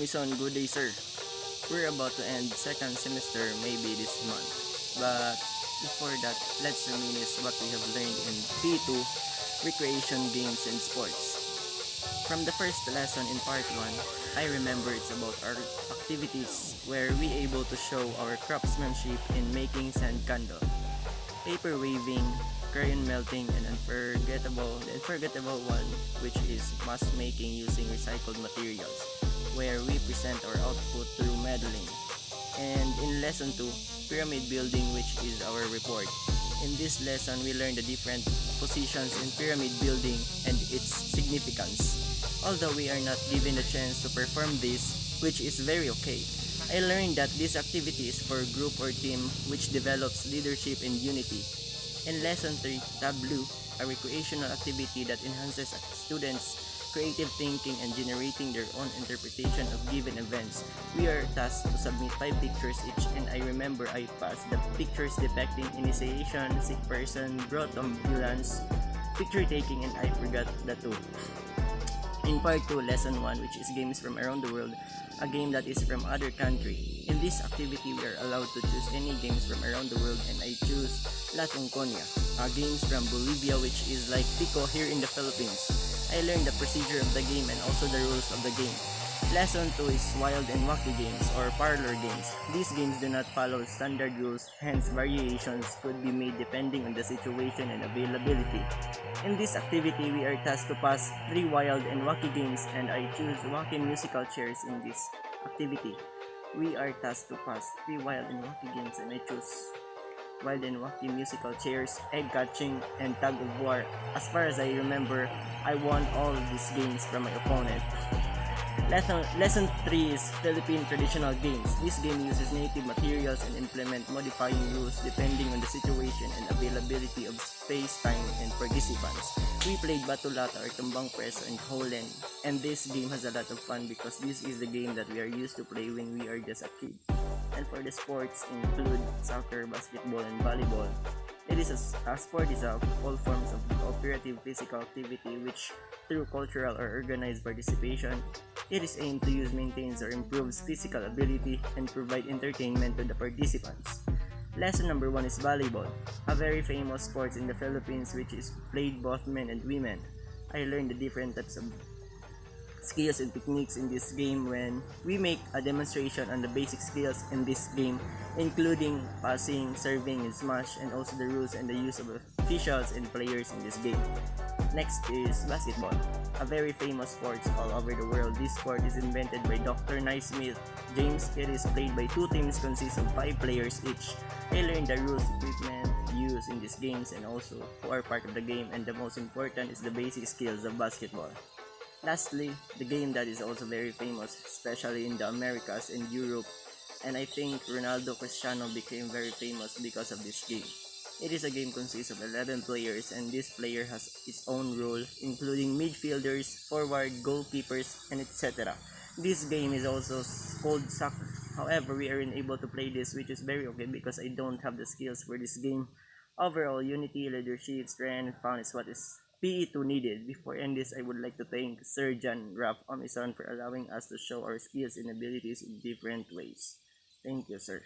Omison, good day sir. We're about to end second semester maybe this month. But before that, let's reminisce what we have learned in P2, Recreation Games and Sports. From the first lesson in part 1, I remember it's about our activities where we able to show our craftsmanship in making sand candle, paper weaving, crayon melting, and the unforgettable one, which is mask making using recycled materials, where we present our output through modeling. And in lesson 2, pyramid building, which is our report. In this lesson, we learn the different positions in pyramid building and its significance. Although we are not given the chance to perform this, which is very okay, I learned that this activity is for group or team which develops leadership and unity. In lesson 3, Tableau, a recreational activity that enhances students' creative thinking and generating their own interpretation of given events. We are tasked to submit 5 pictures each, and I remember I passed the pictures depicting initiation, sick person, brought ambulance, picture taking, and I forgot the 2. In part 2, lesson 1, which is games from around the world, a game that is from other country. In this activity, we are allowed to choose any games from around the world, and I choose La Tunconia, games from Bolivia, which is like Pico here in the Philippines. I learned the procedure of the game and also the rules of the game. Lesson 2 is Wild and Wacky games or parlor games. These games do not follow standard rules, hence variations could be made depending on the situation and availability. In this activity, we are tasked to pass 3 wild and wacky games, and I choose wacky musical chairs in this activity. We are tasked to pass 3 wild and wacky games, and I choose wild and wacky musical chairs, egg catching, and tug of war. As far as I remember, I won all these games from my opponent. Lesson 3 is Philippine traditional games. This game uses native materials and implement modifying rules depending on the situation and availability of space, time, and participants. We played Batulata or Tumbang Preso and Holen, and this game has a lot of fun because this is the game that we are used to play when we are just a kid. And for the sports include soccer, basketball, and volleyball. It is a sport is all forms of cooperative physical activity which, through cultural or organized participation, it is aimed to use, maintains, or improves physical ability and provide entertainment to the participants. Lesson number 1 is volleyball, a very famous sport in the Philippines which is played both men and women. I learned the different types of skills and techniques in this game when we make a demonstration on the basic skills in this game, including passing, serving, and smash, and also the rules and the use of officials and players in this game. Next is basketball, a very famous sport all over the world. This sport is invented by Dr. Naismith James. It is played by 2 teams consist of 5 players each. I learned the rules, equipment used in these games, and also who are part of the game, and the most important is the basic skills of basketball. Lastly, the game that is also very famous, especially in the Americas and Europe, and I think Ronaldo Cristiano became very famous because of this game. It is a game consists of 11 players, and this player has its own role, including midfielders, forward, goalkeepers, and etc. This game is also called soccer. However, we are unable to play this, which is very okay because I don't have the skills for this game. Overall, unity, leadership, strength, fun is what is PE2 needed. Before end this, I would like to thank Sir John Ralph Omison for allowing us to show our skills and abilities in different ways. Thank you, sir.